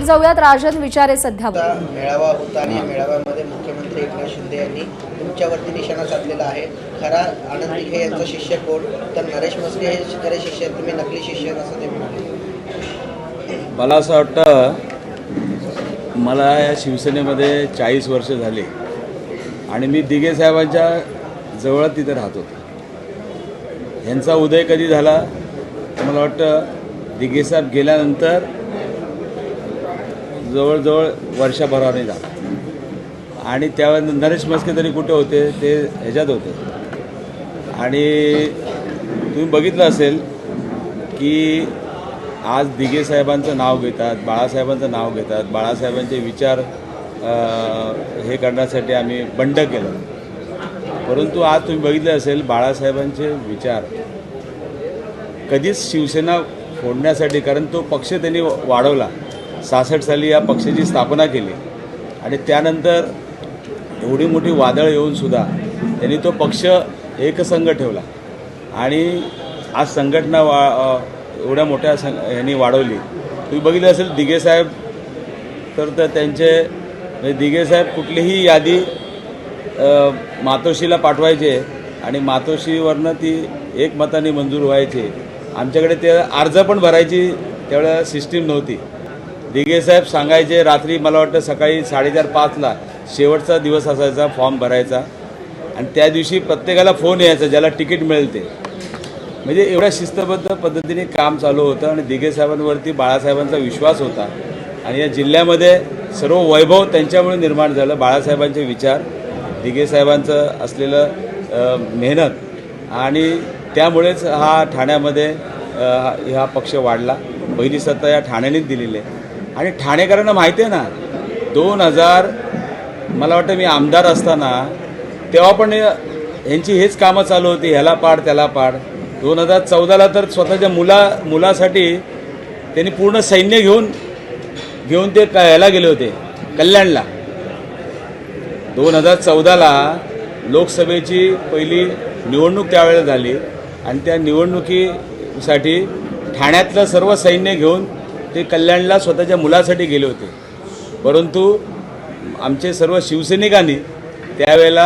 जाऊयात राजन विचारे सध्या मेळावा होता आणि या मेळाव्यामध्ये मुख्यमंत्री एकनाथ शिंदे यांनी तुमच्यावरती निशाणा साधलेला आहे. खरा आनंद दिघे यांचा शिष्य कोण, तर नरेश म्हस्के हे खरे शिष्य आहेत, तुम्ही नकली शिष्य आहेत असं ते म्हणाले. मला असं वाटतं, मला या शिवसेनेमध्ये 40 वर्ष झाली आणि मी दिघे साहेबांच्या जवळ तिथे राहतो. यांचा उदय कधी झाला तर मला वाटतं दिघे साहेब गेल्यानंतर जवळजवळ वर्षभराने झाला. आणि त्यावेळेस नरेश म्हस्के तरी कुठे होते, ते ह्याच्यात होते. आणि तुम्ही बघितलं असेल की आज दिघे साहेबांचं नाव घेतात, बाळासाहेबांचं नाव घेतात, बाळासाहेबांचे विचार हे करण्यासाठी आम्ही बंड केलं. परंतु आज तुम्ही बघितलं असेल बाळासाहेबांचे विचार कधीच शिवसेना फोडण्यासाठी, कारण तो पक्ष त्यांनी वाढवला. 66 साली या पक्षाची स्थापना केली आणि त्यानंतर एवढी मोठी वादळ येऊनसुद्धा त्यांनी तो पक्ष एकसंघ ठेवला आणि आज संघटना एवढ्या मोठ्या यांनी वाढवली. तुम्ही बघितलं असेल दिघे साहेब तर त्यांचे म्हणजे दिघे साहेब कुठलीही यादी मातोश्रीला पाठवायचे आणि मातोश्रीवरनं ती एकमताने मंजूर व्हायची. आमच्याकडे ते अर्ज पण भरायची त्यावेळेला सिस्टीम नव्हती. दिघे साहेब सांगायचे रात्री, मला वाटतं सकाळी 4:30-5ला शेवटचा दिवस असायचा फॉर्म भरायचा आणि त्या दिवशी प्रत्येकाला फोन यायचा ज्याला तिकीट मिळेल ते. म्हणजे एवढ्या शिस्तबद्ध पद्धतीने काम चालू होतं आणि दिघे साहेबांवरती बाळासाहेबांचा विश्वास होता आणि या जिल्ह्यामध्ये सर्व वैभव त्यांच्यामुळे निर्माण झालं. बाळासाहेबांचे विचार, दिघे साहेबांचं असलेलं मेहनत आणि त्यामुळेच हा ठाण्यामध्ये हा पक्ष वाढला. पहिली सत्ता या ठाण्यानेच दिलेली आहे आणि ठाणेकरांना माहिती आहे ना, 2000 मला वाटतं मी आमदार असताना तेव्हा पण ह्यांची हेच कामं चालू होती, ह्याला पाड त्याला पाड. 2014ला तर स्वतःच्या मुलासाठी त्यांनी पूर्ण सैन्य घेऊन ते ह्याला गेले होते, कल्याणला. 2014ला लोकसभेची पहिली निवडणूक त्यावेळेला झाली आणि त्या निवडणुकीसाठी ठाण्यातलं सर्व सैन्य घेऊन ते कल्याणला स्वतःच्या मुलासाठी गेले होते. परंतु आमचे सर्व शिवसैनिकांनी त्यावेळेला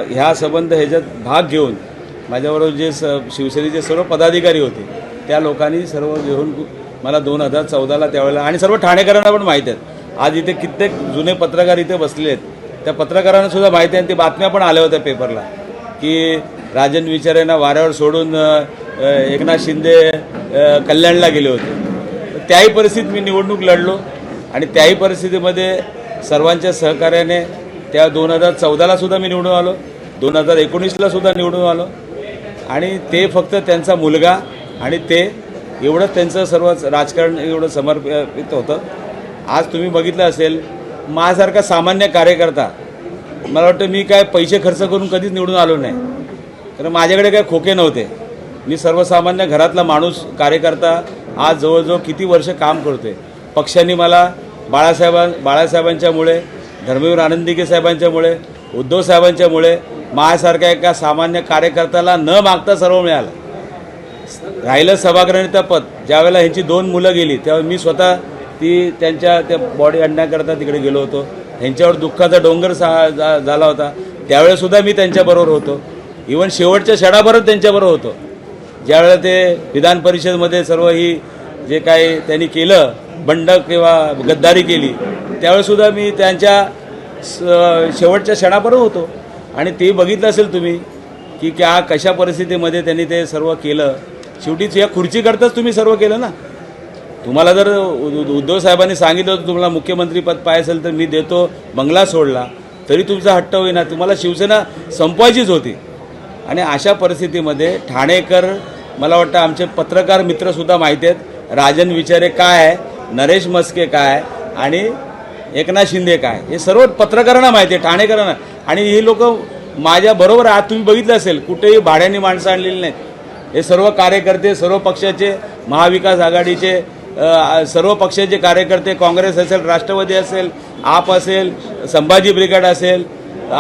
ह्या संबंध ह्याच्यात भाग घेऊन माझ्याबरोबर जे शिवसेनेचे सर्व पदाधिकारी होते त्या लोकांनी सर्व घेऊन मला 2014ला त्यावेळेला, आणि सर्व ठाणेकरांना पण माहीत आहेत. आज इथे कित्येक जुने पत्रकार इथे बसले आहेत, त्या पत्रकारांना सुद्धा माहिती आहे. ते बातम्या पण आल्या होत्या पेपरला की राजन विचारेंना वाऱ्यावर सोडून एकनाथ शिंदे कल्याणला गेले होते. त्याही परिस्थितीत मी निवडणूक लढलो आणि त्याही परिस्थितीमध्ये सर्वांच्या सहकार्याने त्या 2014ला सुद्धा मी निवडून आलो, 2019ला सुद्धा निवडून आलो. आणि ते फक्त त्यांचा मुलगा आणि ते एवढं त्यांचं सर्व राजकारण एवढं समर्पित होतं. आज तुम्ही बघितलं असेल माझ्यासारखा सामान्य कार्यकर्ता, मला वाटतं मी काय पैसे खर्च करून कधीच निवडून आलो नाही, कारण माझ्याकडे काय खोके नव्हते. मी सर्वसामान्य घरातला माणूस कार्यकर्ता आज जवळजवळ किती वर्ष काम करतोय. पक्षांनी मला बाळासाहेबांच्यामुळे, धर्मवीर आनंद दिघे साहेबांच्यामुळे, उद्धव साहेबांच्यामुळे माझ्यासारख्या एका सामान्य कार्यकर्त्याला न मागता सर्व मिळालं. राहिलं सभागृहाचं पद, ज्यावेळेला ह्यांची 2 मुलं गेली त्यावेळी मी स्वतः त्यांच्या त्या बॉडी आणण्याकरता तिकडे गेलो होतो. ह्यांच्यावर दुःखाचा डोंगर झाला होता, त्यावेळेसुद्धा मी त्यांच्याबरोबर होतो. इव्हन शेवटच्या क्षणाभरच त्यांच्याबरोबर होतो. ज्यावेळेला ते विधान परिषदेमध्ये सर्व ही जे काही त्यांनी केलं, बंड किंवा गद्दारी केली, त्यावेळेसुद्धा मी त्यांच्या शेवटच्या क्षणाबरोबर होतो. आणि ते बघितलं असेल तुम्ही की कशा परिस्थितीमध्ये त्यांनी ते सर्व केलं. शेवटीच या खुर्चीकरताच तुम्ही सर्व केलं ना. तुम्हाला जर उद्धव साहेबांनी सांगितलं होतं तुम्हाला मुख्यमंत्रीपद पाहिजे असेल तर मी देतो, बंगला सोडला, तरी तुमचा हट्ट होईना. तुम्हाला शिवसेना संपवायचीच होती. आणि अशा परिस्थितीमध्ये ठाणेकर, मला वाटतं आमचे पत्रकार मित्रसुद्धा माहिती आहेत, राजन विचारे काय आहे, नरेश म्हस्के काय आणि एकनाथ शिंदे काय, हे सर्व पत्रकारांना माहिती आहे, ठाणेकरांना. आणि ही लोक माझ्याबरोबर आज तुम्ही बघितलं असेल कुठेही भाड्याने माणसं आणलेली नाहीत. हे सर्व कार्यकर्ते, सर्व पक्षाचे, महाविकास आघाडीचे सर्व पक्षाचे कार्यकर्ते, काँग्रेस असेल, राष्ट्रवादी असेल, आप असेल, संभाजी ब्रिगेड असेल,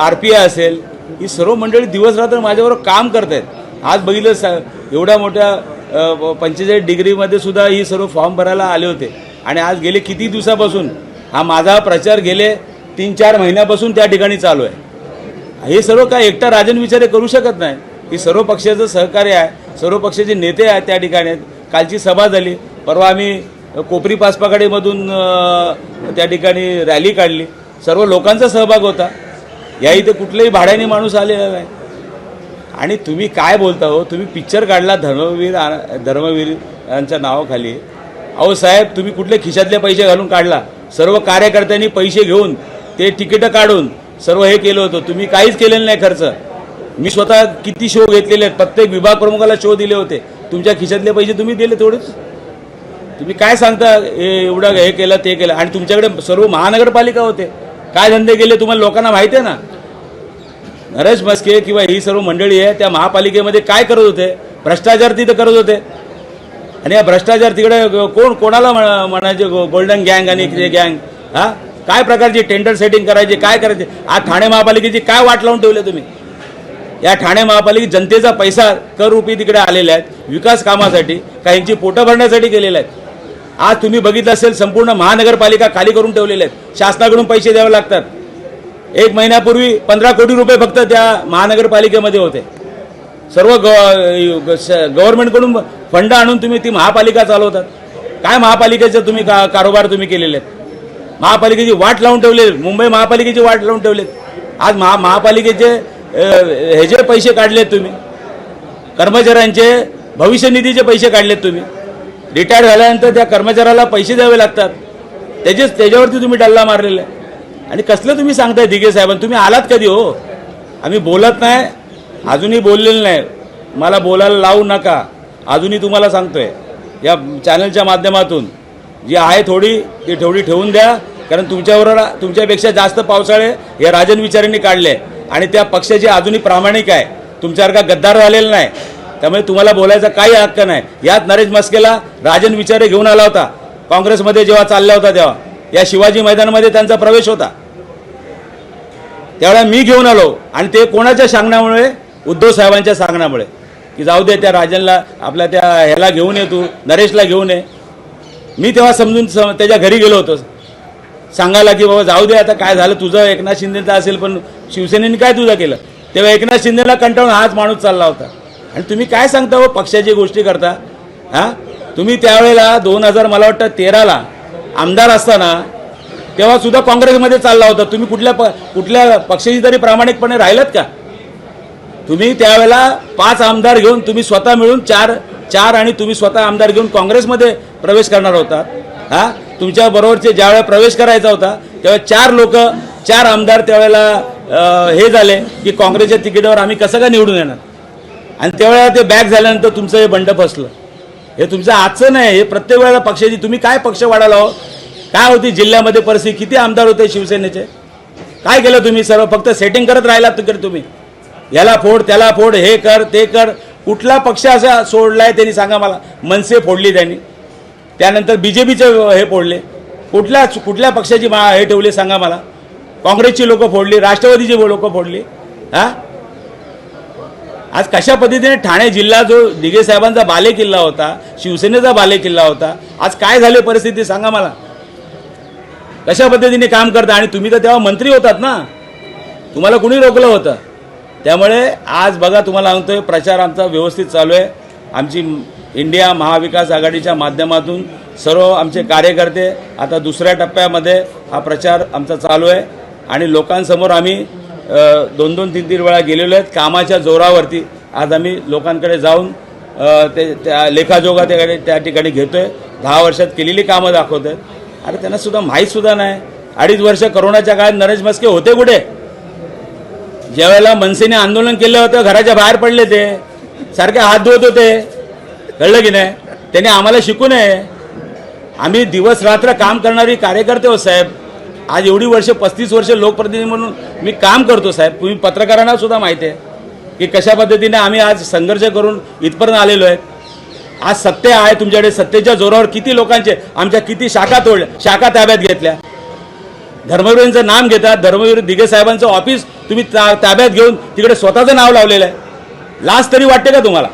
RPI असेल, ही सर्व मंडळी दिवस रात्र माझ्याबरोबर काम करत आहेत. आज बघितलं एवढ्या मोठ्या 45 डिग्रीमध्ये सुद्धा ही सर्व फॉर्म भरायला आले होते. आणि आज गेले किती दिवसापासून हा माझा प्रचार गेले 3-4 महिन्यापासून त्या ठिकाणी चालू आहे. हे सर्व काय एकटा राजन विचारे करू शकत नाही. ही सर्व पक्षाचं सहकार्य आहे, सर्व पक्षाचे नेते आहेत त्या ठिकाणी आहेत. कालची सभा झाली, परवा आम्ही कोपरी पाचपाकडेमधून त्या ठिकाणी रॅली काढली, सर्व लोकांचा सहभाग होता. या इथे कुठल्याही भाड्याने माणूस आलेला नाही. आणि तुम्ही काय बोलता हो, तुम्ही पिक्चर काढला धर्मवीर यांच्या नावाखाली. अहो साहेब, तुम्ही कुठले खिशातले पैसे घालून काढला? सर्व कार्यकर्त्यांनी पैसे घेऊन ते तिकीटं काढून सर्व हे केलं होतं. तुम्ही काहीच केलेलं नाही खर्च. मी स्वतः किती शो घेतलेले आहेत, प्रत्येक विभाग प्रमुखाला शो दिले होते. तुमच्या खिशातले पैसे तुम्ही दिले तेवढेच. तुम्ही काय सांगता एवढं हे केलं ते केलं? आणि तुमच्याकडे सर्व महानगरपालिका होते, काय धंदे केले तुम्हाला लोकांना माहिती आहे ना. नरेश म्हस्के किंवा ही सर्व मंडळी आहे त्या महापालिकेमध्ये काय करत होते? भ्रष्टाचार तिथं करत होते. आणि या भ्रष्टाचार तिकडे कोणाला म्हणायचे? गोल्डन गँग आणि ते गँग. हा काय प्रकारची टेंडर सेटिंग करायची, काय करायचे? आज ठाणे महापालिकेची काय वाट लावून ठेवले तुम्ही? या ठाणे महापालिकेत जनतेचा पैसा कर रुपये तिकडे आलेले आहेत, विकास कामासाठी, काहींची पोटं भरण्यासाठी केलेले आहेत. आज तुम्ही बघितलं असेल संपूर्ण महानगरपालिका खाली करून ठेवलेल्या आहेत. शासनाकडून पैसे द्यावे लागतात. 1 महिन्यापूर्वी 15 कोटी रुपये फक्त त्या महानगरपालिकेमध्ये होते. सर्व गव्हर्नमेंटकडून फंड आणून तुम्ही ती महापालिका चालवतात. काय महापालिकेचं तुम्ही कारोबार तुम्ही केलेले आहेत? महापालिकेची वाट लावून ठेवले, मुंबई महापालिकेची वाट लावून ठेवलेत. आज महापालिकेचे हे जे पैसे काढलेत तुम्ही, कर्मचाऱ्यांचे भविष्य निधीचे पैसे काढलेत तुम्ही. रिटायर झाल्यानंतर त्या कर्मचाऱ्याला पैसे द्यावे लागतात, त्याच्यावरती तुम्ही डल्ला मारलेला आहे. आणि कसलं तुम्ही सांगताय दिघे साहेबांना? तुम्ही आलात कधी हो? आम्ही बोलत नाही, अजूनही बोललेलं नाही. मला बोलायला लावू नका. अजूनही तुम्हाला सांगतोय या चॅनलच्या माध्यमातून, जी आहे थोडी ती थोडी ठेवून द्या. कारण तुमच्यापेक्षा जास्त पावसाळे या राजन विचारेंनी काढले आणि त्या पक्षाची अजूनही प्रामाणिक आहे, तुमच्यासारखा गद्दार झालेला नाही. त्यामुळे तुम्हाला बोलायचा काही हक्क नाही. यात नरेश म्हस्केला राजन विचारे घेऊन आला होता काँग्रेसमध्ये जेव्हा चालला होता, तेव्हा या शिवाजी मैदानामध्ये त्यांचा प्रवेश होता. त्यावेळेला मी घेऊन आलो. आणि ते कोणाच्या सांगण्यामुळे? उद्धव साहेबांच्या सांगण्यामुळे, की जाऊ दे त्या राजनला, आपल्या त्या ह्याला घेऊन ये, तू नरेशला घेऊन ये. मी तेव्हा समजून त्याच्या घरी गेलो होतो सांगायला, की बाबा जाऊ दे आता, काय झालं तुझं एकनाथ शिंदेचं असेल पण शिवसेनेने काय तुझं केलं? तेव्हा एकनाथ शिंदेला कंटाळून हाच माणूस चालला होता. आणि तुम्ही काय सांगता हो, पक्षाची गोष्टी करता? हां, तुम्ही त्यावेळेला 2000 मला वाटतं 13ला आमदार असताना तेव्हा सुद्धा काँग्रेसमध्ये चालला होता. तुम्ही कुठल्या पक्षाची तरी प्रामाणिकपणे राहिलात का? तुम्ही त्यावेळेला 5 आमदार घेऊन तुम्ही स्वतः मिळून चार आणि तुम्ही स्वतः आमदार घेऊन काँग्रेसमध्ये प्रवेश करणार होता. हां, तुमच्या बरोबरचे ज्यावेळेला प्रवेश करायचा होता तेव्हा 4 आमदार त्यावेळेला हे झाले की काँग्रेसच्या तिकीटावर आम्ही कसं काय निवडून येणार? आणि त्यावेळेला ते बॅक झाल्यानंतर तुमचं हे बंड फसलं. हे तुमचं आजचं नाही, हे प्रत्येक वेळेला पक्षाची. तुम्ही काय पक्ष वाढायला हो? काय होती जिल्ह्यामध्ये परिस्थिती? किती आमदार होते शिवसेनेचे? काय केलं तुम्ही? सर्व फक्त सेटिंग करत राहिलात तिकडे तुम्ही. याला फोड, त्याला फोड, हे कर, ते कर. कुठला पक्ष असा सोडलाय त्यांनी सांगा मला? मनसे फोडली त्यांनी, त्यानंतर BJPचे हे फोडले. कुठल्या पक्षाची हे ठेवली सांगा मला? काँग्रेसची लोकं फोडली, राष्ट्रवादीची लोकं फोडली. हां, आज कशा पद्धतीने ठाणे जिल्हा जो दिघे साहेबांचा बालेकिल्ला होता, शिवसेनेचा बालेकिल्ला होता, आज काय झाली परिस्थिती सांगा मला? कशा पद्धतीने काम करता? आणि तुम्ही तर तेव्हा मंत्री होतात ना, तुम्हाला कुणी रोखलं होतं? त्यामुळे आज बघा, तुम्हाला सांगतोय प्रचार आमचा व्यवस्थित चालू आहे. आमची इंडिया महाविकास आघाडीच्या माध्यमातून सर्व आमचे कार्यकर्ते आता दुसऱ्या टप्प्यामध्ये हा प्रचार आमचा चालू आहे. आणि लोकांसमोर आम्ही 2-2, 3-3 वेळा गेलेलो आहेत कामाच्या जोरावरती. आज आम्ही लोकांकडे जाऊन त्या लेखाजोगा त्या ठिकाणी घेतोय. 10 वर्षात केलेली कामं दाखवत आहेत. अरे त्यांना सुद्धा माहीतसुद्धा नाही. 2.5 वर्ष करोनाच्या काळात नरेश म्हस्के होते कुठे? ज्यावेळेला मनसेने आंदोलन केलं होतं घराच्या बाहेर पडले, ते सारखे हात धुवत होते. कळलं की नाही? त्याने आम्हाला शिकू नये. आम्ही दिवस रात्र काम करणारी कार्यकर्ते हो साहेब. आज एवढी वर्ष 35 वर्ष लोकप्रतिनिधी म्हणून मी काम करतो साहेब. तुम्ही पत्रकारांना सुद्धा माहिती आहे की कशा पद्धतीने आम्ही आज संघर्ष करून इथपर्यंत आलेलो आहे. आज सत्य आहे तुमच्याकडे. सत्तेच्या जोरावर किती लोकांचे आमच्या किती शाखा तोडल्या, शाखा ताब्यात घेतल्या. धर्मवीरांचं नाम घेतात. धर्मवीर दिघे साहेबांचं ऑफिस तुम्ही ताब्यात घेऊन तिकडे स्वतःचं नाव लावलेलं आहे. लाज तरी वाटते का तुम्हाला?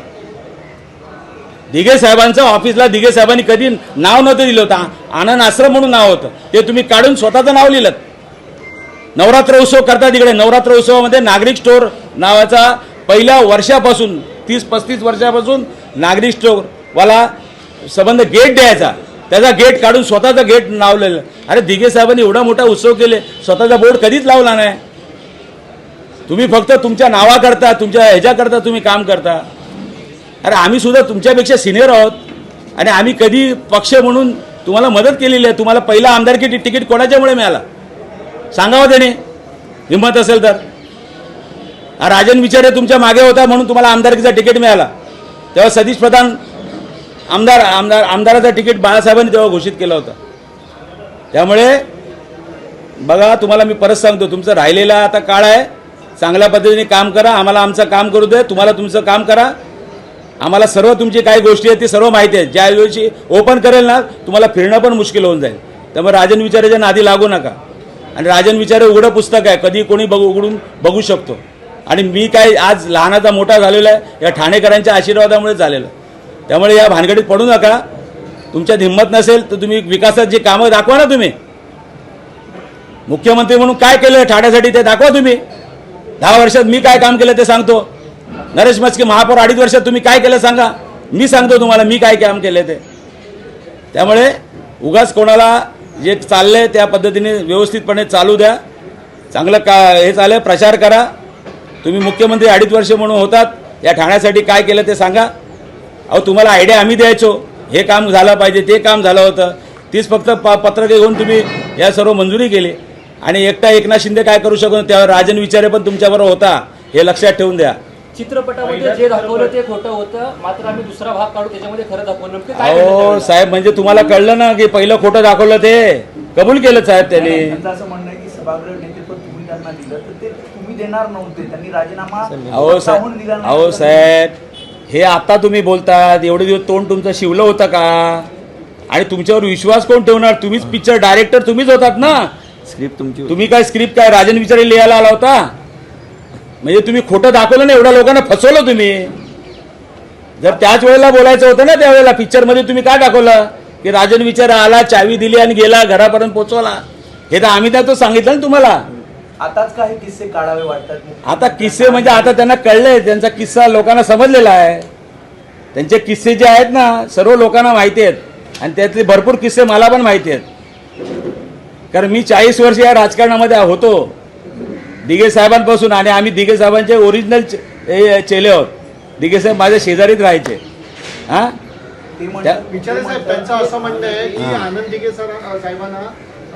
दिघे साहेबांचं ऑफिसला दिघे साहेबांनी कधी नाव नव्हतं दिलं होतं. आनंद आश्रम म्हणून नाव होतं, ते तुम्ही काढून स्वतःचं नाव लिहिलं. नवरात्र उत्सव करतात तिकडे. नवरात्र उत्सवामध्ये नागरिक स्टोअर नावाचा पहिल्या वर्षापासून 30-35 वर्षापासून नागरिक स्टोअरवाला संबंध गेट द्यायचा, त्याचा गेट काढून स्वतःचं गेट नाव लिहिलं. अरे दिघे साहेबांनी एवढा मोठा उत्सव केले, स्वतःचा बोर्ड कधीच लावला नाही. तुम्ही फक्त तुमच्या नावाकरता, तुमच्या ह्याच्याकरता तुम्ही काम करता. अरे आम्ही सुद्धा तुमच्यापेक्षा सिनियर आहोत आणि आम्ही कधी पक्ष म्हणून तुम्हाला मदत केलेली आहे. तुम्हाला पहिला आमदारकी तिकीट कोणाच्यामुळे मिळाला सांगावं त्याने, हिंमत असेल तर. राजन विचारे तुमच्या मागे होता म्हणून तुम्हाला आमदारकीचा तिकीट मिळाला. तेव्हा सतीश प्रधान आमदाराचा तिकीट बाळासाहेबांनी तेव्हा घोषित केला होता. त्यामुळे बघा, तुम्हाला मी परत सांगतो, तुमचं राहिलेला आता काळ आहे, चांगल्या पद्धतीने काम करा. आम्हाला आमचं काम करू दे, तुम्हाला तुमचं काम करा. आम्हाला सर्व तुमची काही गोष्टी आहेत ती सर्व माहिती आहे. ज्या दिवशी ओपन करेल ना, तुम्हाला फिरणं पण मुश्किल होऊन जाईल. त्यामुळे राजन विचारेच्या नादी लागू नका. आणि राजन विचारे उघडं पुस्तक आहे, कधी कोणी उघडून बघू शकतो. आणि मी काय आज लहानाचा मोठा झालेला आहे या ठाणेकरांच्या आशीर्वादामुळे झालेलं. त्यामुळे या भानगडीत पडू नका. तुमच्यात हिंमत नसेल तर तुम्ही विकासात जी कामं दाखवा ना. तुम्ही मुख्यमंत्री म्हणून काय केलं ठाण्यासाठी ते दाखवा. तुम्ही 10 वर्षात मी काय काम केलं ते सांगतो. नरेश मस्के महापौर 2.5 वर्षात तुम्ही काय केलं सांगा, मी सांगतो तुम्हाला मी काय काम केले ते. त्यामुळे उगाच कोणाला जे चाललंय त्या पद्धतीने व्यवस्थितपणे चालू द्या. चांगलं हे चाललंय, प्रचार करा. तुम्ही मुख्यमंत्री 2.5 वर्ष म्हणून होतात, या ठाण्यासाठी काय केलं ते सांगा. अहो तुम्हाला आयडिया आम्ही द्यायचो, हे काम झालं पाहिजे, ते काम झालं होतं, तीच फक्त पत्रके घेऊन तुम्ही या सर्व मंजुरी केली. आणि एकटा एकनाथ शिंदे काय करू शकतो, त्यावर राजन विचारे पण तुमच्याबरोबर होता, हे लक्षात ठेवून द्या. चित्रपटामध्ये जे दाखवलं ते खोटं होतं, मात्र आम्ही दुसरा भाग काढू त्याच्यामध्ये खरं दाखवलं. नेमकं काय अहो साहेब, म्हणजे तुम्हाला कळलं ना की पहिलं खोटं दाखवलं, ते कबूल केलं साहेब त्यांनी. त्यांचं असं म्हणणं आहे की सभागृह नेतेपद तुम्ही त्यांना दिलं तर ते तुम्ही देणार नव्हते, त्यांनी राजीनामा स्वतःहून दिला नाही. अहो साहेब, हे आता तुम्ही बोलतात, एवढे दिवस तोंड तुमचं शिवलं होतं का? आणि तुमच्यावर विश्वास कोण ठेवणार? तुम्हीच पिक्चर डायरेक्टर तुम्हीच होतात ना. स्क्रिप्ट तुमची तुम्ही काय स्क्रिप्ट काय राजन विचारे लिहायला आला होता? म्हणजे तुम्ही खोटं दाखवलं ना, एवढ्या लोकांना फसवलं तुम्ही. जर त्याच वेळेला बोलायचं होतं ना, त्यावेळेला पिक्चरमध्ये तुम्ही काय दाखवलं की राजन विचारे आला, चावी दिली आणि गेला, घरापर्यंत पोहोचवला. हे तर आम्ही त्यात सांगितलं ना तुम्हाला. आताच काही किस्से काढावे वाटतात. आता किस्से म्हणजे आता त्यांना कळलंय, त्यांचा किस्सा लोकांना समजलेला आहे. त्यांचे किस्से जे आहेत ना सर्व लोकांना माहिती आहेत आणि त्यातले भरपूर किस्से मला पण माहिती आहेत. कारण मी 40 वर्ष या राजकारणामध्ये होतो दिघे साहेबांपासून, आणि आम्ही दिघे साहेबांचे ओरिजिनल चेले आहोत. दिघे साहेब माझ्या शेजारीत राहायचे. हां, विचारे साहेब, त्यांचं असं म्हणणं आहे की आनंद दिघे साहेबांना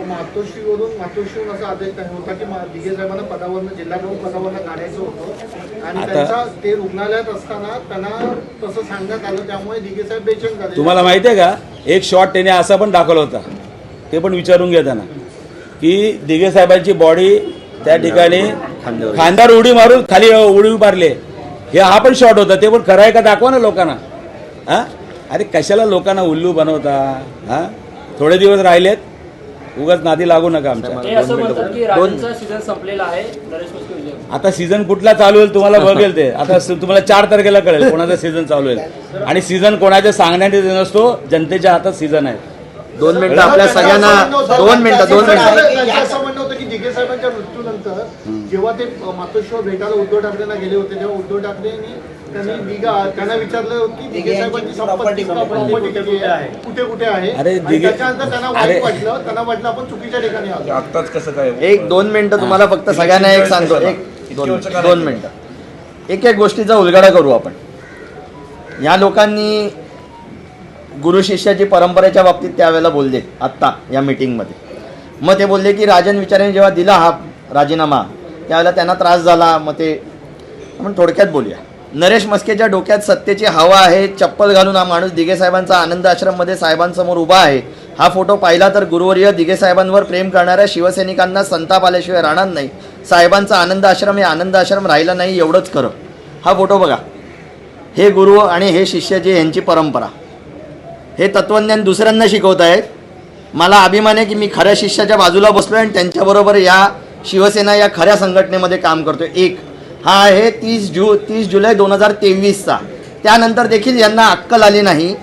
मातोश्रीवरून असा आदेश होता की दिघे साहेबांना पदावरनं, जिल्हा प्रमुख पदावरनं काढायचं होतं आणि त्यांचा ते रुग्णालयात असताना त्यांना तसं सांगण्यात आलं, त्यामुळे दिघे साहेब बेचैन झाले. तुम्हाला माहिती आहे का, एक शॉट त्याने असा पण दाखवला होता, ते पण विचारून घ्या त्यांना, की दिघे साहेबांची बॉडी त्या ठिकाणी खांद्यावर उडी मारून खाली उडी मारले. हे हा पण शॉट होता, ते पण खरं आहे का दाखवा ना लोकांना. हां, अरे कशाला लोकांना उल्लू बनवता. हां, थोडे दिवस राहिलेत, उगाच नादी लागू नका आमच्या. ते असं म्हणतात की राजनचा सीझन संपलेला आहे, नरेश मस्के विजय. आता सीझन कुठला चालू होईल तुम्हाला बघेल ते. आता तुम्हाला 4 तारखेला कळेल कोणाचा सीझन चालू होईल. आणि सीझन कोणाच्या सांगण्याने नसतो, जनतेच्या हातात सीझन आहे. 2 मिनिटं आपल्या सगळ्यांना 2 मिनिटं असं म्हणणं होतं की दिघे साहेबांच्या मृत्यूनंतर जेव्हा ते मातोश्रीवर भेटायला उद्धव ठाकरेंना गेले होते, तेव्हा उद्धव ठाकरेंनी त्यांना विचारलं की दिघे साहेबांची संपत्ती कुठे कुठे आहे. त्याच्यानंतर त्यांना वाईट वाटलं, त्यांना वाटलं आपण चुकीच्या ठिकाणी आलो. आत्ताच कसं काय. 1-2 मिनिटं तुम्हाला फक्त सगळ्यांना एक सांगतो, 1-2 मिनिटं एक गोष्टीचा उलगडा करू आपण. या लोकांनी गुरु शिष्याची परंपरेच्या बाबतीत त्यावेळेला बोलले आत्ता या मीटिंगमध्ये. मग ते बोलले की राजन विचारेने जेव्हा दिला हा राजीनामा त्यावेळेला त्यांना त्रास झाला. मग ते आपण थोडक्यात बोलूया. नरेश मस्केच्या डोक्यात सत्तेची हवा आहे, चप्पल घालून हा माणूस दिघे साहेबांचा आनंद आश्रममध्ये साहेबांसमोर उभा आहे. हा फोटो पाहिला तर गुरुवर्य दिघे साहेबांवर प्रेम करणाऱ्या शिवसैनिकांना संताप आल्याशिवाय राहणार नाही. साहेबांचा आनंद आश्रम हे आनंद आश्रम राहिला नाही, एवढंच खरं. हा फोटो बघा. हे गुरु आणि हे शिष्य जे यांची परंपरा, हे तत्वज्ञान दुसऱ्यांना शिकवत आहेत. मला अभिमान आहे की मी खऱ्या शिष्याच्या बाजूला बसलो आणि त्यांच्याबरोबर या शिवसेना या खऱ्या संघटनेमध्ये काम करतोय. एक हा आहे 30 जुलै 2023चा. त्यानंतर देखील यांना अक्कल आली नाही.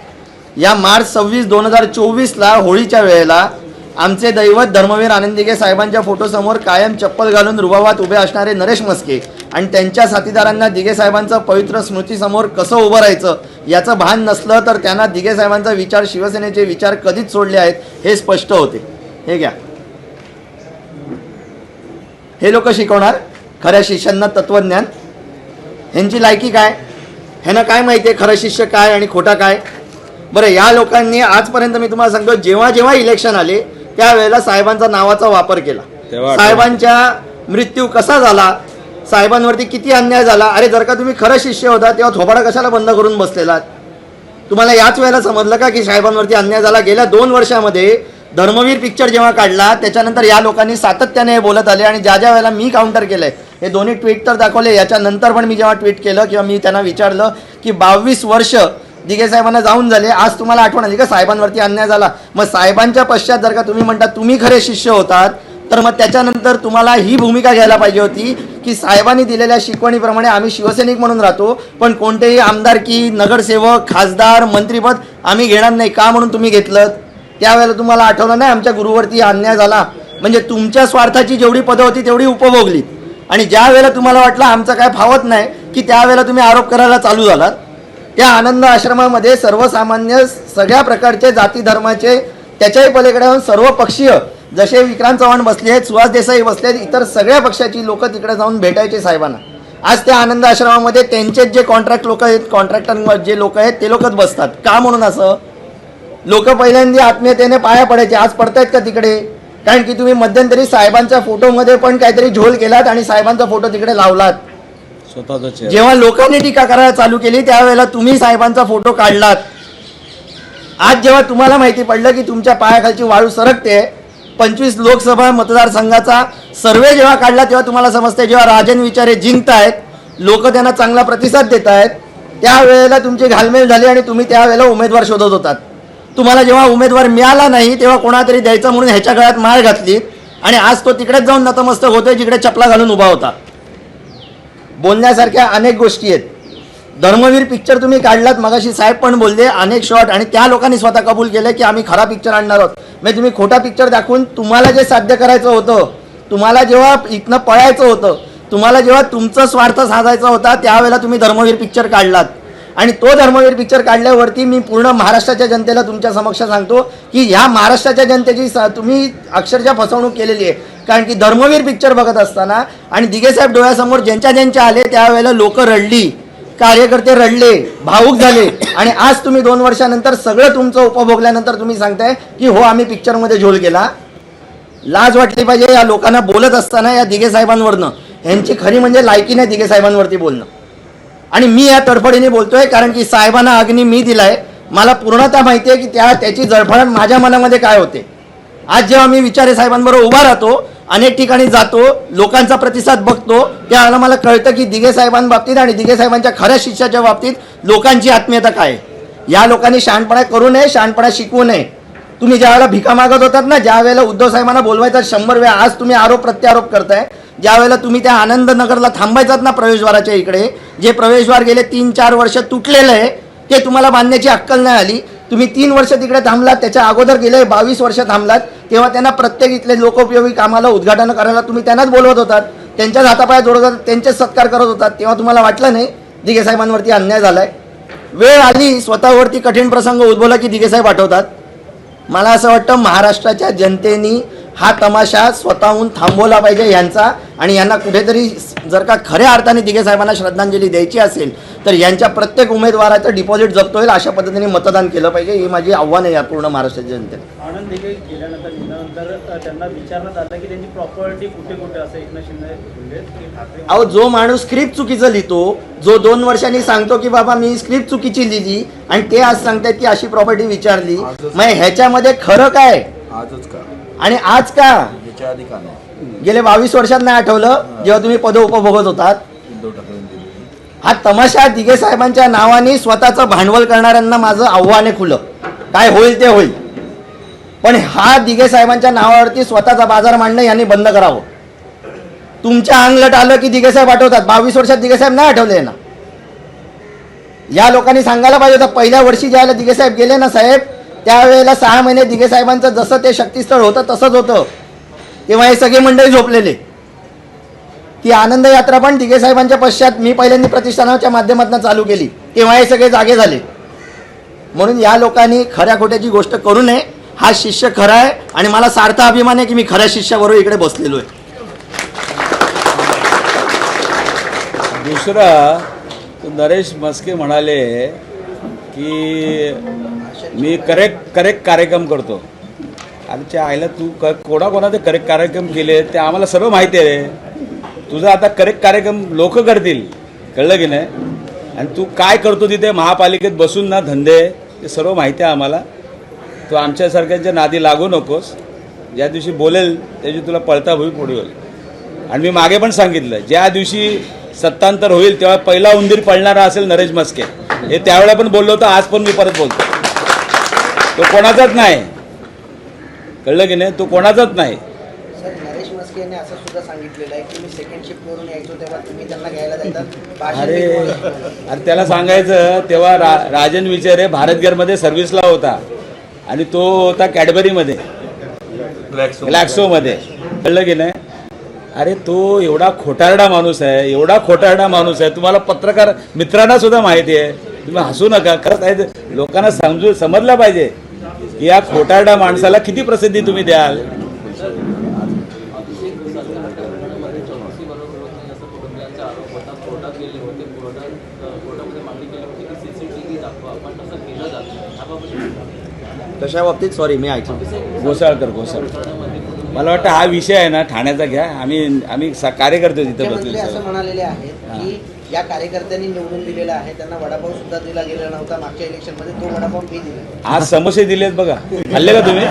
या मार्च 26, 2024ला होळीच्या वेळेला आमचे दैवत धर्मवीर आनंद दिघे साहेबांच्या फोटोसमोर कायम चप्पल घालून रुबाबात उभे असणारे नरेश म्हस्के आणि त्यांच्या साथीदारांना दिघे साहेबांचं पवित्र स्मृतीसमोर कसं उभं राहायचं याचं भान नसलं तर त्यांना दिघे साहेबांचा विचार, शिवसेनेचे विचार कधीच सोडले आहेत हे स्पष्ट होते. हे घ्या, हे लोक शिकवणार खऱ्या शिष्यांना तत्वज्ञान. ह्यांची लायकी काय, ह्यांना काय माहिती आहे खरं शिष्य काय आणि खोटा काय. बरं, या लोकांनी आजपर्यंत मी तुम्हाला सांगतो, जेव्हा जेव्हा इलेक्शन आले त्यावेळेला साहेबांचा नावाचा वापर केला. साहेबांच्या मृत्यू कसा झाला, साहेबांवरती किती अन्याय झाला. अरे जर का तुम्ही खरं शिष्य होता तेव्हा थोबाडा कशाला बंद करून बसलेलात. तुम्हाला याच वेळेला समजलं का की साहेबांवरती अन्याय झाला. गेल्या 2 वर्षामध्ये धर्मवीर पिक्चर जेव्हा काढला त्याच्यानंतर या लोकांनी सातत्याने हे बोलत आले आणि ज्या ज्या वेळेला मी काउंटर केलंय, हे दोन्ही ट्विट तर दाखवले, याच्यानंतर पण मी जेव्हा ट्विट केलं किंवा मी त्यांना विचारलं की 22 वर्ष दिघे साहेबांना जाऊन झाले, आज तुम्हाला आठवण आली का साहेबांवरती अन्याय झाला. मग साहेबांच्या पश्चात जर का तुम्ही म्हणता तुम्ही खरे शिष्य होतात तर मग त्याच्यानंतर तुम्हाला ही भूमिका घ्यायला पाहिजे होती की साहेबांनी दिलेल्या शिकवणीप्रमाणे आम्ही शिवसैनिक म्हणून राहतो, पण कोणतेही आमदारकी, नगरसेवक, खासदार, मंत्रीपद आम्ही घेणार नाही का म्हणून तुम्ही घेतलं. त्यावेळेला तुम्हाला आठवलं नाही आमच्या गुरुवरती अन्याय झाला. म्हणजे तुमच्या स्वार्थाची जेवढी पदं होती तेवढी उपभोगली आणि ज्या वेळेला तुम्हाला वाटलं आमचं काय फावत नाही की त्यावेळेला तुम्ही आरोप करायला चालू झालात. त्या आनंद आश्रमामध्ये सर्वसामान्य सगळ्या प्रकारचे जाती धर्माचे, त्याच्याही पलीकडे सर्व पक्षीय, जसे विक्रांत चव्हाण बसले आहेत, सुहास देसाई बसले आहेत, इतर सगळ्या पक्षाची लोक तिकडे जाऊन भेटायचे साहेबांना. आज त्या आनंद आश्रमामध्ये त्यांचेच जे कॉन्ट्रॅक्ट लोक आहेत, कॉन्ट्रॅक्टर जे लोक आहेत ते लोकच बसतात का म्हणून. असं लोक पहिल्यांदा आत्मीयतेने पाया पडायचे, आज पडतायत का तिकडे. कारण की तुम्ही मध्यंतरी साहेबांच्या फोटोमध्ये पण काहीतरी झोल केलात आणि साहेबांचा फोटो तिकडे लावलात. जेव्हा लोकांनी टीका करायला चालू केली त्यावेळेला तुम्ही साहेबांचा फोटो काढलात. आज जेव्हा तुम्हाला माहिती पडलं की तुमच्या पायाखालची वाळू सरकते, 25 लोकसभा मतदारसंघाचा सर्वे जेव्हा काढला तेव्हा तुम्हाला समजते, जेव्हा राजन विचारे जिंकतायत, लोक त्यांना चांगला प्रतिसाद देत आहेत, त्यावेळेला तुमची घालमेल झाली आणि तुम्ही त्यावेळेला उमेदवार शोधत होतात. तुम्हाला जेव्हा उमेदवार मिळाला नाही तेव्हा कोणातरी द्यायचा म्हणून ह्याच्या गळ्यात माळ घातली आणि आज तो तिकडेच जाऊन नतमस्तक होतोय जिकडे चपला घालून उभा होता. बोलण्यासारख्या अनेक गोष्टी आहेत. धर्मवीर पिक्चर तुम्ही काढलात, मगाशी साहेब पण बोलले, अनेक शॉट, आणि त्या लोकांनी स्वतः कबूल केलं की आम्ही खरा पिक्चर आणणार आहोत. म्हणजे तुम्ही खोटा पिक्चर दाखवून तुम्हाला जे साध्य करायचं होतं, तुम्हाला जेव्हा इथनं पळायचं होतं, तुम्हाला जेव्हा तुमचं स्वार्थ साधायचा होता त्यावेळेला तुम्ही धर्मवीर पिक्चर काढलात. आणि तो धर्मवीर पिक्चर काढल्यावरती मी पूर्ण महाराष्ट्राच्या जनतेला तुमच्या समक्ष सांगतो की ह्या महाराष्ट्राच्या जनतेची तुम्ही अक्षरशः फसवणूक केलेली आहे. कारण की धर्मवीर पिक्चर बघत असताना आणि दिघेसाहेब डोळ्यासमोर ज्यांच्या आले त्यावेळेला लोक रडली, कार्यकर्ते रडले, भावूक झाले, आणि आज तुम्ही 2 वर्षानंतर सगळं तुमचं उपभोगल्यानंतर तुम्ही सांगताय की हो आम्ही पिक्चरमध्ये झोल केला. लाज वाटली पाहिजे या लोकांना बोलत असताना या दिघे साहेबांवरनं. यांची खरी म्हणजे लायकी नाही दिघे साहेबांवरती बोलणं. आणि मी या तडफडीने बोलतोय कारण की साहेबांना अग्नी मी दिलाय, मला पूर्णतः माहिती आहे की त्याची जळफळण माझ्या मनामध्ये काय होते. आज जेव्हा मी विचारे साहेबांबरोबर उभा राहतो, अनेक ठिकाणी जातो, लोकांचा प्रतिसाद बघतो, त्यावेळेला मला कळतं की दिघे साहेबांबाबतीत आणि दिघे साहेबांच्या खऱ्या शिष्याच्या बाबतीत लोकांची आत्मीयता काय. या लोकांनी शहाणपणा करू नये, शहाणपणा शिकवू नये. तुम्ही ज्या वेळेला भिका मागत होतात ना, ज्या वेळेला उद्धव साहेबांना बोलवायचा 100 वेळा, आज तुम्ही आरोप प्रत्यारोप करताय. ज्या वेळेला तुम्ही त्या आनंदनगरला थांबायचात ना प्रवेशद्वाराच्या इकडे, जे प्रवेशद्वार गेले 3-4 वर्ष तुटलेलं आहे ते तुम्हाला बांधण्याची अक्कल नाही आली. तुम्ही 3 वर्ष तिकडे थांबलात, त्याच्या अगोदर गेले 22 वर्ष थांबलात, तेव्हा त्यांना प्रत्येक इथले लोकोपयोगी कामाला उद्घाटन करायला तुम्ही त्यांनाच बोलवत होतात, त्यांच्याच हातापाया जोडत होतात, त्यांचेच सत्कार करत होतात. तेव्हा तुम्हाला वाटलं नाही दिघे साहेबांवरती अन्याय झालाय. वेळ आली स्वतःवरती कठीण प्रसंग उद्भवला की दिघे साहेब आठवतात. मला असं वाटतं महाराष्ट्राच्या जनतेनी हा तमाशा स्वतःहून थांबवला पाहिजे यांचा, आणि यांना कुठेतरी जर का खऱ्या अर्थाने दिघे साहेबांना श्रद्धांजली द्यायची असेल तर यांच्या प्रत्येक उमेदवाराचं डिपॉझिट जप्त होईल अशा पद्धतीने मतदान केलं पाहिजे. ही माझी आव्हान आहे या पूर्ण महाराष्ट्राच्या जनतेला. आनंद दिघे गेल्यानंतर त्यांना विचारण्यात आलं की त्यांची प्रॉपर्टी कुठे कुठे असं एकनाथ शिंदे. अहो, जो माणूस स्क्रिप्ट चुकीचं लिहितो, जो 2 वर्षांनी सांगतो की बाबा मी स्क्रिप्ट चुकीची लिहिली आणि ते आज सांगतायत की अशी प्रॉपर्टी विचारली, मग ह्याच्यामध्ये खरं काय आजच का आणि आज का? याच्या आधी का नाही? गेले 22 वर्षात नाही आठवलं जेव्हा तुम्ही पद उपभोगत होतात? हा तमाशा दिघे साहेबांच्या नावाने स्वतःचं भांडवल करणाऱ्यांना माझं आव्हान आहे खुलं, काय होईल ते होईल, पण हा दिघे साहेबांच्या नावावरती स्वतःचा बाजार मांडणं यांनी बंद करावं. तुमच्या अंगलट आलं की दिघे साहेब आठवतात, 22 वर्षात दिघे साहेब नाही आठवले ना. या लोकांनी सांगायला पाहिजे होतं. पहिल्या वर्षी ज्यावेळेला दिघे साहेब गेले ना साहेब, त्यावेळेला 6 महिने दिघे साहेबांचं जसं ते शक्तीस्थळ होतं तसंच होतं. तेव्हा हे सगळे मंडळी झोपलेले. ती आनंद यात्रा पण दिघे साहेबांच्या पश्चात मी पहिल्यांदा प्रतिष्ठानाच्या माध्यमातून चालू केली, तेव्हा हे सगळे जागे झाले. म्हणून या लोकांनी खऱ्या खोट्याची गोष्ट करू नये. हा शिष्य खरा आहे आणि मला सार्थ अभिमान आहे की मी खऱ्या शिष्याबरोबर इकडे बसलेलो आहे. दुसरा, नरेश म्हस्के म्हणाले की मी करेक्ट कार्यक्रम करतो. आमच्या आईला तू कोणाकोणाचे करेक्ट कार्यक्रम केले ते आम्हाला सर्व माहिती आहे. तुझा आता करेक्ट कार्यक्रम लोक करतील, कळलं की नाही. आणि तू काय करतो तिथे महापालिकेत बसून ना धंदे, ते सर्व माहिती आहे आम्हाला. तू आमच्यासारख्यांच्या नादी लागू नकोस. ज्या दिवशी बोलेल त्याची तुला पळता होईल पुढे होईल. आणि मी मागे पण सांगितलं, ज्या दिवशी सत्तांतर होईल तेव्हा पहिला उंदीर पळणारा असेल नरेश म्हस्के. हे त्यावेळेला पण बोललो होतो, आज पण मी परत बोलतो. तो कोणाचाच नाही, कळलं की नाही. तो कोणाचाच नाही. सर, नरेश म्हस्के यांनी असं सुद्धा सांगितलेलं आहे की मी सेकंड शिफ्ट वरून यायचो तेव्हा तुम्ही त्यांना घ्यायला जातात. अरे त्याला सांगायचं तेव्हा राजन विचारे भारतगेरमध्ये सर्व्हिसला होता आणि तो होता कॅडबरीमध्ये, ग्लॅक्सोमध्ये, कळलं की नाही. अरे तो एवढा खोटारडा माणूस आहे, एवढा खोटारडा माणूस आहे. तुम्हाला पत्रकार मित्रांना सुद्धा माहिती आहे. तुम्ही हसू नका. खरंच आहे, लोकांना समजलं पाहिजे की या खोटारडा माणसाला किती प्रसिद्धी तुम्ही द्याल. तशा बाबतीत सॉरी मी ऐकतो. घोसाळकर मला वाटतं हा विषय आहे ना ठाण्याचा घ्या. आम्ही कार्यकर्ते तिथे मुख्यमंत्री बसले. असं म्हणालेले आहेत की या कार्यकर्त्यांनी निवडून दिलेला आहे, त्यांना वडापाव सुद्धा दिला गेला नव्हता मागच्या इलेक्शन मध्ये, तो वडापाव मी दिला. आज समोसे दिलेत बघा, खाल्ले का तुम्ही?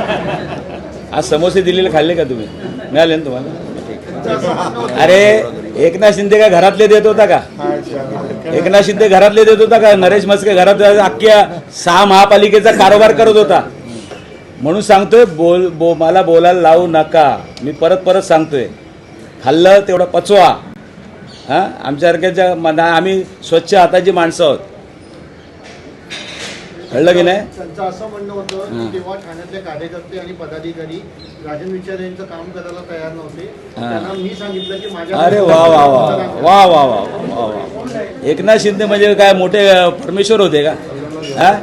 आज समोसे दिलेले खाल्ले का तुम्ही? मिळाले ना तुम्हाला? अरे एकनाथ शिंदे का घरातले देत होता का? एकनाथ शिंदे घरातले देत होता का? नरेश म्हस्के घरात अख्ख्या 6 महापालिकेचा कारभार करत होता. म्हणून सांगतोय मला बोलायला लावू नका. मी परत सांगतोय, खाल्लं तेवढं पचवा. हां, आमच्यासारख्याच्या आम्ही स्वच्छ हाताची माणसं आहोत, कळलं की नाही. त्यांचं असं म्हणणं होतं की तेव्हा ठाण्यातले कार्यकर्ते आणि पदाधिकारी राजन विचारे यांचं काम करायला तयार नव्हते. त्यांना मी सांगितलं की माझ्या. अरे वा वा वा वा वा वा वा वा. एकनाथ शिंदे म्हणजे काय मोठे परमेश्वर होते का? हा,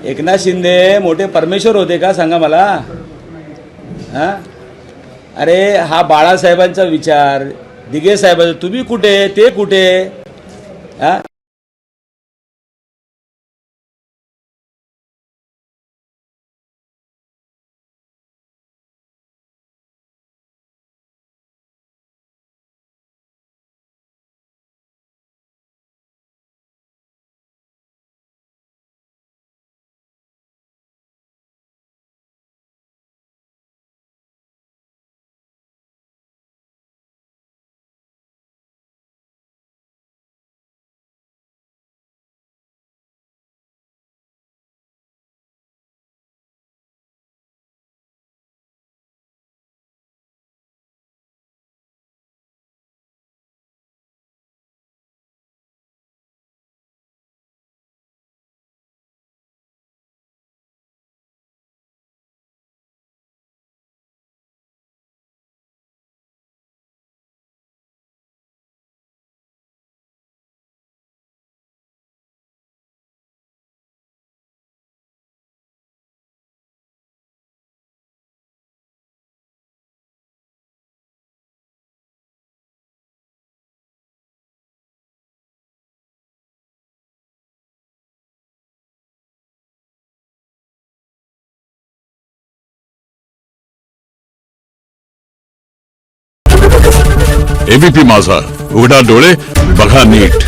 एकनाथ शिंदे मोठे परमेश्वर होते का सांगा मला. हां, अरे हा बाळासाहेबांचा विचार, दिघे साहेबांचा. तुम्ही कुठे, ते कुठे? हां, एबीपी माझा, उघडा डोळे बघा नीट.